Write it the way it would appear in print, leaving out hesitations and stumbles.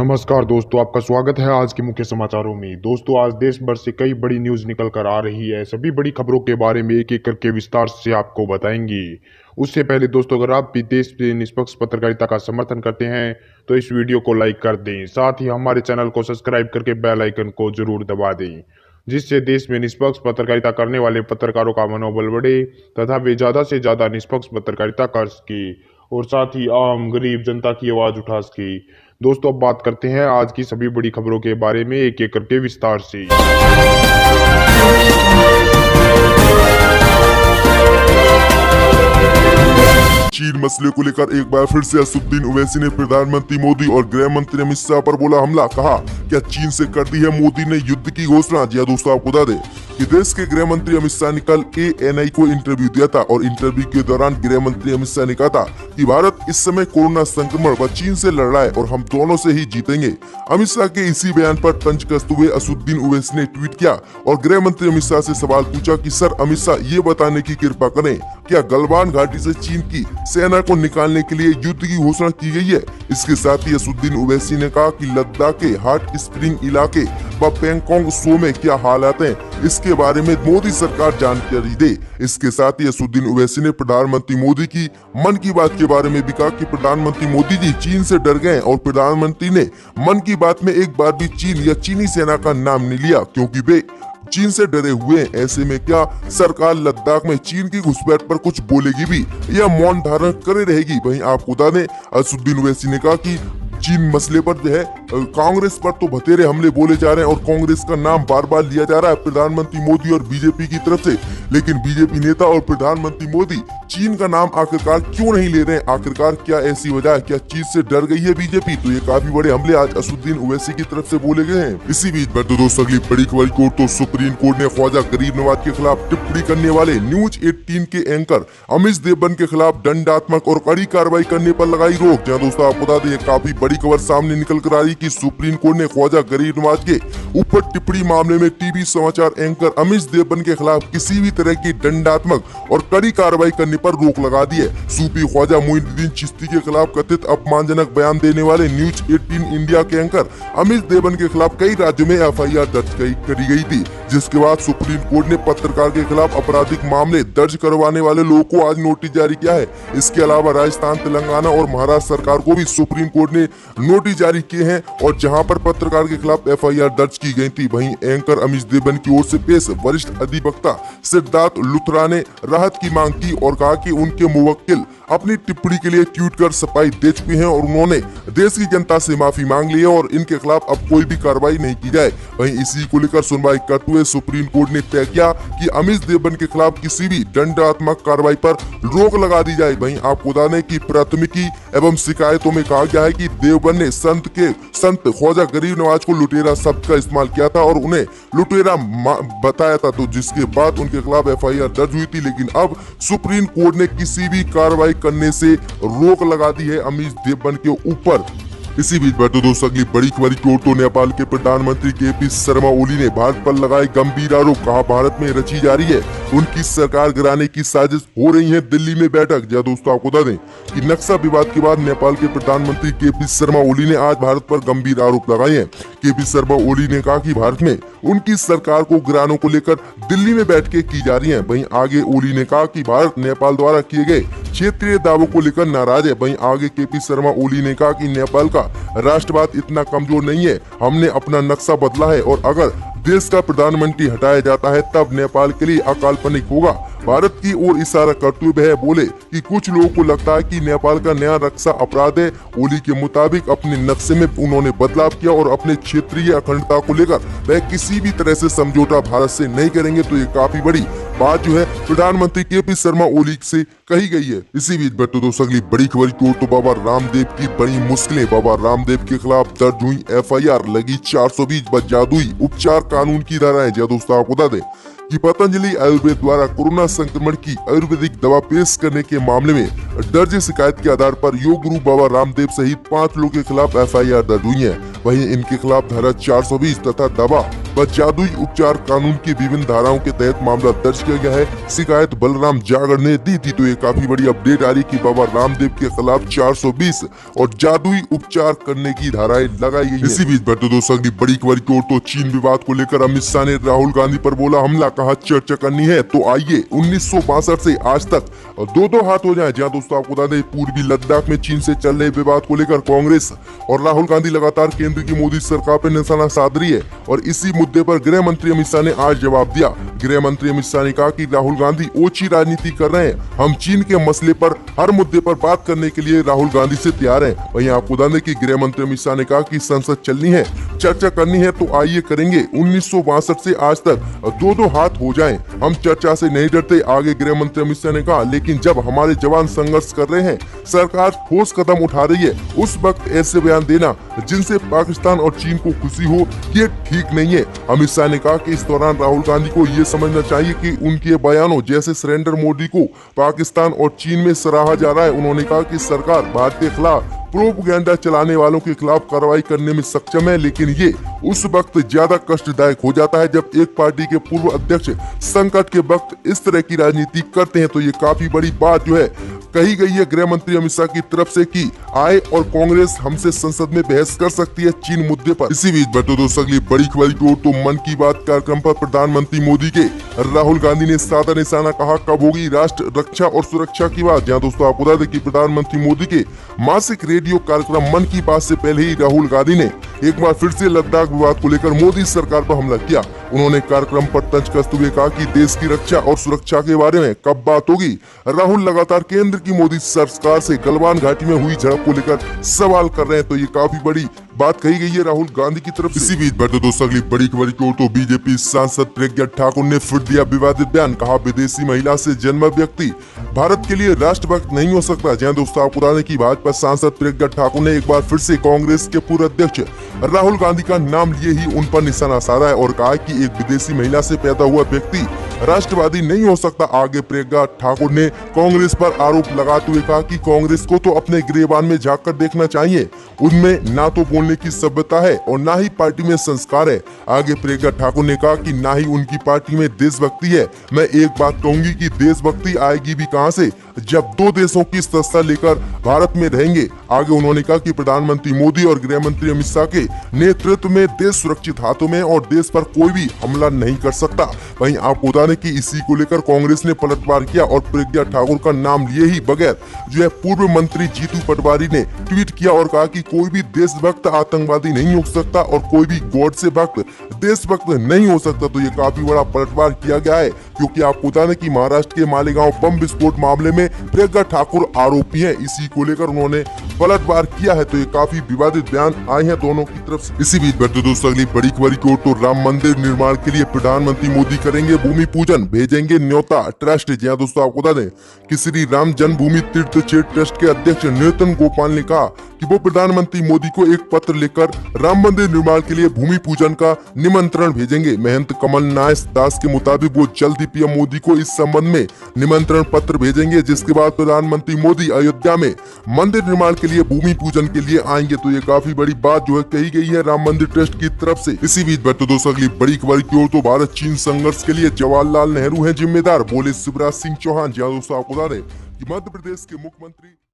नमस्कार दोस्तों, आपका स्वागत है आज के मुख्य समाचारों में। दोस्तों, आज देश भर से कई बड़ी न्यूज़ निकल कर आ रही है। सभी बड़ी खबरों के बारे में एक एक करके विस्तार से आपको बताएंगे। उससे पहले दोस्तों, अगर आप भी देश में निष्पक्ष पत्रकारिता का समर्थन करते हैं तो इस वीडियो को लाइक कर दें। साथ ही हमारे चैनल को सब्सक्राइब करके बेल आइकन को जरूर दबा दें, जिससे देश में निष्पक्ष पत्रकारिता करने वाले पत्रकारों का मनोबल बढ़े तथा वे ज़्यादा से ज़्यादा निष्पक्ष पत्रकारिता कर सके और साथ ही आम गरीब जनता की आवाज़ उठा सके। दोस्तों, अब बात करते हैं आज की सभी बड़ी खबरों के बारे में एक एक करके विस्तार से। चीन मसले को लेकर एक बार फिर से असदुद्दीन ओवैसी ने प्रधानमंत्री मोदी और गृह मंत्री अमित शाह पर बोला हमला। कहा क्या चीन से कर दी है मोदी ने युद्ध की घोषणा। जी दोस्तों, आपको बता दें कि देश के गृह मंत्री अमित शाह ने कल ANI को इंटरव्यू दिया था और इंटरव्यू के दौरान गृह मंत्री अमित शाह ने कहा था कि भारत इस समय कोरोना संक्रमण व चीन से लड़ रहा है और हम दोनों से ही जीतेंगे। अमित शाह के इसी बयान पर तंज कसते हुए असदुद्दीन ओवैसी ने ट्वीट किया और गृह मंत्री अमित शाह से सवाल पूछा कि सर अमित शाह ये बताने की कृपा करें, क्या गलवान घाटी से चीन की सेना को निकालने के लिए युद्ध की घोषणा की गई है। इसके साथ ही असदुद्दीन ओवैसी ने कहा कि लद्दाख के हॉट स्प्रिंग इलाके व पैंगोंग त्सो में क्या हालात हैं, इसके बारे में मोदी सरकार जानकारी दे। इसके साथ ही असदुद्दीन ओवैसी ने प्रधानमंत्री मोदी की मन की बात के बारे में भी कहा कि प्रधानमंत्री मोदी जी चीन से डर गए और प्रधानमंत्री ने मन की बात में एक बार भी चीन या चीनी सेना का नाम नहीं लिया क्योंकि वे चीन से डरे हुए हैं। ऐसे में क्या सरकार लद्दाख में चीन की घुसपैठ पर कुछ बोलेगी भी या मौन धारण करे रहेगी। वहीं आपको बता दें असदुद्दीन ओवैसी ने कहा कि चीन मसले पर जो है कांग्रेस पर तो बतेरे हमले बोले जा रहे हैं और कांग्रेस का नाम बार बार लिया जा रहा है प्रधानमंत्री मोदी और बीजेपी की तरफ से, लेकिन बीजेपी नेता और प्रधानमंत्री मोदी चीन का नाम आखिरकार क्यों नहीं ले रहे हैं। आखिरकार क्या ऐसी वजह है, क्या चीन से डर गई है बीजेपी। तो ये काफी बड़े हमले आज असदुद्दीन ओवैसी की तरफ से बोले गए हैं। इसी बीच बढ़ते दोस्तों अगली बड़ी खबर की ओर तो सुप्रीम कोर्ट ने ख्वाजा गरीब नवाज के खिलाफ टिप्पणी करने वाले न्यूज 18 के एंकर अमिश देवबन के खिलाफ दंडात्मक और कड़ी कार्रवाई करने पर लगाई रोक। जहाँ दोस्तों आपको बता दें काफी बड़ी खबर सामने निकल कर आ रही कि सुप्रीम कोर्ट ने ख्वाजा गरीब नवाज के ऊपर टिप्पणी मामले में टीवी समाचार एंकर अमिश देवबन के खिलाफ किसी भी तरह की दंडात्मक और कड़ी कार्रवाई करने पर रोक लगा दी है। सूफी ख्वाजा मोइनुद्दीन चिश्ती के खिलाफ कथित अपमानजनक बयान देने वाले न्यूज 18 इंडिया के एंकर अमिश देवबन के खिलाफ कई राज्यों में FIR दर्ज करी गई थी, जिसके बाद सुप्रीम कोर्ट ने पत्रकार के खिलाफ आपराधिक मामले दर्ज करवाने वाले लोगों को आज नोटिस जारी किया है। इसके अलावा राजस्थान, तेलंगाना और महाराष्ट्र सरकार को भी सुप्रीम कोर्ट ने नोटिस जारी किए हैं और जहां पर पत्रकार के खिलाफ FIR दर्ज की गई थी। वहीं एंकर अमिश देवबन की ओर से पेश वरिष्ठ अधिवक्ता सिद्धार्थ लुथरा ने राहत की मांग की और कहा कि उनके मुवक्किल अपनी टिप्पणी के लिए ट्वीट कर सफाई दे चुके हैं और उन्होंने देश की जनता से माफी मांग ली है और इनके खिलाफ अब कोई भी कार्रवाई नहीं की जाए। वहीं इसी को लेकर सुनवाई करते हुए सुप्रीम कोर्ट ने तय किया कि अमिश देवबन के खिलाफ किसी भी दंडात्मक कार्रवाई पर रोक लगा दी जाए। वहीं आपको बता दें कि प्राथमिकी एवं शिकायतों में कहा गया है कि देवबन ने संत ख्वाजा गरीब नवाज को लुटेरा शब्द का इस्तेमाल किया था और उन्हें लुटेरा बताया था, तो जिसके बाद उनके खिलाफ FIR दर्ज हुई थी। लेकिन अब सुप्रीम कोर्ट ने किसी भी कार्रवाई करने से रोक लगा दी है अमिश देवबन के ऊपर। इसी बीच बढ़ते दोस्तों अगली बड़ी खबर की ओर तो नेपाल के प्रधानमंत्री KP शर्मा ओली ने भारत पर लगाए गंभीर आरोप। कहा भारत में रची जा रही है उनकी सरकार गिराने की साजिश, हो रही है दिल्ली में बैठक। जहाँ दोस्तों आपको बता दें कि नक्शा विवाद के बाद नेपाल के प्रधानमंत्री KP शर्मा ओली ने आज भारत पर गंभीर आरोप लगाए हैं। KP शर्मा ओली ने कहा कि भारत में उनकी सरकार को गिराने को लेकर दिल्ली में बैठकें की जा रही हैं। वहीं आगे ओली ने कहा कि भारत नेपाल द्वारा किए गए क्षेत्रीय दावों को लेकर नाराज है। वहीं आगे KP शर्मा ओली ने कहा कि नेपाल का राष्ट्रवाद इतना कमजोर नहीं है, हमने अपना नक्शा बदला है और अगर देश का प्रधानमंत्री हटाया जाता है तब नेपाल के लिए अकाल्पनिक होगा। भारत की ओर इशारा करते हुए वह बोले कि कुछ लोगों को लगता है कि नेपाल का नया नक्शा अपराध है। ओली के मुताबिक अपने नक्शे में उन्होंने बदलाव किया और अपने क्षेत्रीय अखंडता को लेकर वह किसी भी तरह से समझौता भारत से नहीं करेंगे। तो ये काफी बड़ी बात जो है प्रधानमंत्री KP शर्मा ओली से कही गई है। इसी बीच बढ़ते दोस्तों अगली बड़ी खबर की ओर तो बाबा रामदेव की बड़ी मुश्किलें। बाबा रामदेव के खिलाफ दर्ज हुई FIR, लगी 420 जादुई उपचार कानून की धाराएं। जहाँ दोस्तों आपको बता दें कि पतंजलि आयुर्वेद द्वारा कोरोना संक्रमण की आयुर्वेदिक दवा पेश करने के मामले में दर्ज शिकायत के आधार पर योग गुरु बाबा रामदेव सहित 5 लोगों के खिलाफ FIR दर्ज हुई है। वहीं इनके खिलाफ धारा 420 तथा दवा व जादुई उपचार कानून की विभिन्न धाराओं के तहत मामला दर्ज किया गया है। शिकायत बलराम जागड़ ने दी थी। तो ये काफी बड़ी अपडेट आ रही कि बाबा रामदेव के खिलाफ 420 और जादुई उपचार करने की धाराएं लगाई गई। इसी बीच बढ़ते दोस्तों अगली बड़ी खबर की ओर। तो चीन विवाद को लेकर अमित शाह ने राहुल गांधी पर बोला हमला, कहा चर्चा करनी है तो आइए 1962 से आज तक दो हाथ हो जाए। जहाँ दोस्तों आपको बता दें पूर्वी लद्दाख में चीन से चल रहे विवाद को लेकर कांग्रेस और राहुल गांधी लगातार केंद्र की मोदी सरकार पर निशाना साध रही है और इसी मुद्दे पर गृह मंत्री अमित शाह ने आज जवाब दिया। गृह मंत्री अमित शाह ने कहा कि राहुल गांधी ओछी राजनीति कर रहे हैं। हम चीन के मसले पर हर मुद्दे पर बात करने के लिए राहुल गांधी से तैयार हैं। वहीं आपको बता दें कि गृह मंत्री अमित शाह ने कहा कि संसद चलनी है, चर्चा करनी है तो आइए करेंगे। 1962 से आज तक दो हाथ हो जाएं। हम चर्चा से नहीं डरते, आगे गृह मंत्री अमित शाह ने कहा। लेकिन जब हमारे जवान संघर्ष कर रहे हैं, सरकार ठोस कदम उठा रही है, उस वक्त ऐसे बयान देना जिनसे पाकिस्तान और चीन को खुशी हो, ये ठीक नहीं है। अमित शाह ने कहा कि इस दौरान राहुल गांधी को ये समझना चाहिए कि उनके बयानों जैसे सरेंडर मोदी को पाकिस्तान और चीन में सराहा जा रहा है। उन्होंने कहा कि सरकार भारत के खिलाफ प्रोपेगेंडा चलाने वालों के खिलाफ कार्रवाई करने में सक्षम है, लेकिन ये उस वक्त ज्यादा कष्टदायक हो जाता है जब एक पार्टी के पूर्व अध्यक्ष संकट के वक्त इस तरह की राजनीति करते हैं। तो ये काफी बड़ी बात जो है कही गई है गृह मंत्री अमित शाह की तरफ से कि आए और कांग्रेस हमसे संसद में बहस कर सकती है चीन मुद्दे पर। इसी बीच बढ़ते दोस्तों अगली बड़ी खबर की ओर। तो मन की बात कार्यक्रम पर प्रधानमंत्री मोदी के राहुल गांधी ने साधा निशाना, कहा कब होगी राष्ट्र रक्षा और सुरक्षा की बात। जहाँ दोस्तों आपको बता दें कि प्रधानमंत्री मोदी के मासिक रेडियो कार्यक्रम मन की बात से पहले ही राहुल गांधी ने एक बार फिर से लद्दाख विवाद को लेकर मोदी सरकार पर हमला किया। उन्होंने कार्यक्रम पर तंज कसते हुए कहा कि देश की रक्षा और सुरक्षा के बारे में कब बात होगी। राहुल लगातार केंद्र की मोदी सरकार से गलवान घाटी में हुई झड़प को लेकर सवाल कर रहे हैं। तो ये काफी बड़ी बात कही गई है राहुल गांधी की तरफ से। इसी बीच बढ़ते दोस्तों अगली बड़ी खबर की ओर। तो बीजेपी सांसद प्रज्ञा ठाकुर ने फिर दिया विवादित बयान, कहा विदेशी महिला से जन्मा व्यक्ति भारत के लिए राष्ट्रभक्त नहीं हो सकता। जहाँ दोस्तों आपको बता दें कि भाजपा सांसद प्रज्ञा ठाकुर ने एक बार फिर से कांग्रेस के पूर्व अध्यक्ष राहुल गांधी का नाम लिए ही उन पर निशाना साधा है और कहा कि एक विदेशी महिला से पैदा हुआ व्यक्ति राष्ट्रवादी नहीं हो सकता। आगे प्रज्ञा ठाकुर ने कांग्रेस पर आरोप लगाते हुए कहा कि कांग्रेस को तो अपने गिरेबान में झांककर देखना चाहिए, उनमें ना तो बोलने की सभ्यता है और ना ही पार्टी में संस्कार है। आगे प्रज्ञा ठाकुर ने कहा कि ना ही उनकी पार्टी में देशभक्ति है। मैं एक बात कहूंगी कि देशभक्ति आएगी भी कहां से जब दो देशों की सत्ता लेकर भारत में रहेंगे। आगे उन्होंने कहा कि प्रधानमंत्री मोदी और गृह मंत्री अमित शाह के नेतृत्व में देश सुरक्षित हाथों में और देश पर कोई भी हमला नहीं कर सकता। वहीं आपको बता दें कि इसी को लेकर कांग्रेस ने पलटवार किया और प्रज्ञा ठाकुर का नाम लिए ही बगैर जो है पूर्व मंत्री जीतू पटवारी ने ट्वीट किया और कहा कि कोई भी देशभक्त आतंकवादी नहीं हो सकता और कोई भी गॉड से भक्त देशभक्त नहीं हो सकता। तो ये काफी बड़ा पलटवार किया गया है क्योंकि आपको बता दें कि महाराष्ट्र के मालेगांव बम विस्फोट मामले में प्रज्ञा ठाकुर आरोपी हैं। इसी को लेकर उन्होंने पलटवार किया है। तो ये काफी विवादित बयान आए हैं दोनों की तरफ से। इसी बीच बढ़ते दोस्तों अगली बड़ी खबर की ओर। तो राम मंदिर निर्माण के लिए प्रधानमंत्री मोदी करेंगे भूमि पूजन, भेजेंगे न्योता ट्रस्ट। जी दोस्तों आपको बता दें कि श्री राम जन्मभूमि तीर्थ क्षेत्र ट्रस्ट के अध्यक्ष नितिन गोपाल ने कहा कि वो प्रधानमंत्री मोदी को एक पत्र लेकर राम मंदिर निर्माण के लिए भूमि पूजन का निमंत्रण भेजेंगे। महंत कमल नाथ दास के मुताबिक वो जल्द ही पीएम मोदी को इस संबंध में निमंत्रण पत्र भेजेंगे, जिसके बाद प्रधानमंत्री मोदी अयोध्या में मंदिर निर्माण के लिए भूमि पूजन के लिए आएंगे। तो ये काफी बड़ी बात जो है कही गई है राम मंदिर ट्रस्ट की तरफ से। इसी बीच बढ़ते दोस्तों अगली बड़ी खबर की ओर। तो भारत चीन संघर्ष के लिए जवाहरलाल नेहरू हैं जिम्मेदार, बोले शिवराज सिंह चौहान। जहाँ दोस्तों आपको बता दें कि मध्य प्रदेश के मुख्यमंत्री